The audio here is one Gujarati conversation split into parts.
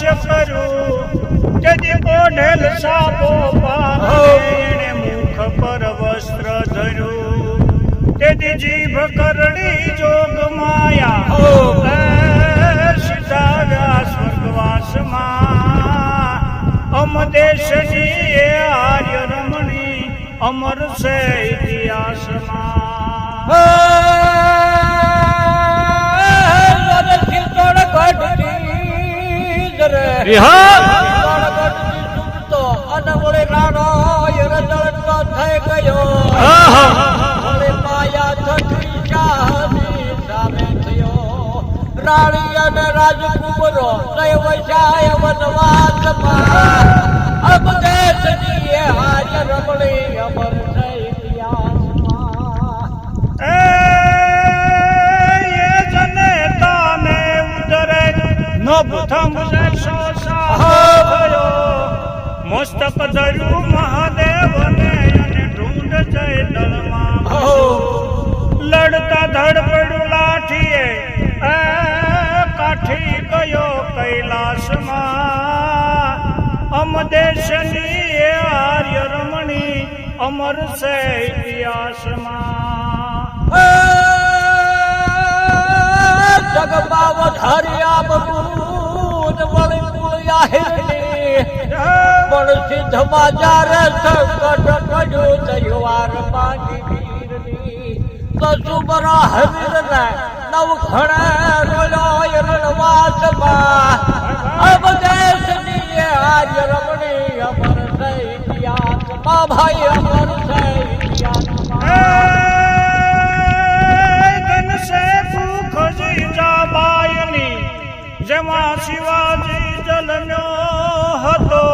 કર્યું તેથી ઓઢેલ સાપો પાને મુખ પર વસ્ત્ર ધર્યું તેથી જીભ કરડી જોગ માયા સીધાવ્યા સ્વર્ગવાસમાં અમદેશજી આર્ય રમણી અમર છે રાણી અને રાજકુમારો વૈશાય વનવાસમાં અમદેશજી આર્ય રમણી અમર છે મસ્તક ધર્યું મહાદેવને અને ઢૂંઢ જય દળમાં લડતા ધડપડું લાઠીએ કાઠી ગયો કૈલાસમાં અમદેશની આર્ય રમણી અમર છે ઇતિહાસમાં જગબાવ ધર્યા બબૂદ વળી પુળ્યા હિરણી પણ સિદ્ધ બાજાર સંકટ કડ્યું તહેવાર માંગી વીરની કસુબર હવીરને નવખણે રોયો રણવાસમાં અમદેશની આર્ય રમણી અમર છે ઇતિહાસમાં ભાઈ અમર છે ઇતિહાસમાં જેમાં શિવાજી જલમ્યો હતો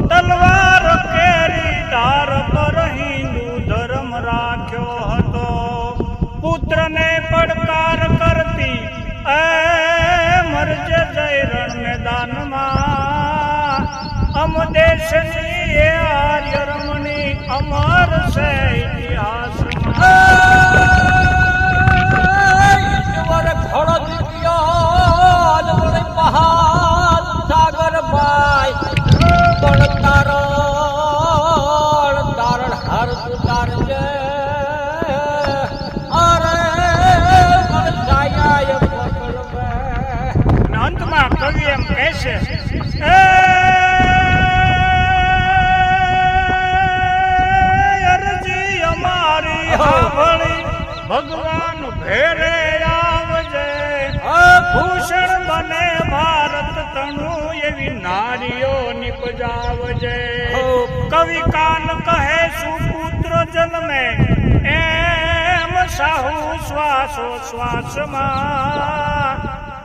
તલવાર કેરી ધાર પર હિન્દુ ધર્મ રાખ્યો હતો પુત્રને પડકાર કરતી મરજે જય રણ મેદાનમાં અમદેશની આર્ય રમણી અમર છે અંતમાં કવિ એમ કહેશે અરજી અમારી હાભળી ભગવાન ભેરે આવજે ભૂષણ બને ભારત તણું એવી નારીઓ નિપજાવજે કવિ કાન કહે સુપુત્ર જન્મે એમ સાહુ શ્વાસો શ્વાસમાં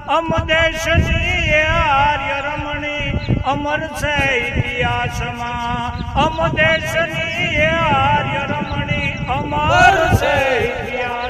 અમદેશજી આર્ય રમણી અમર છે ઇતિહાસમાં અમદેશજી આર્ય રમણી અમર છે ઇતિહાસ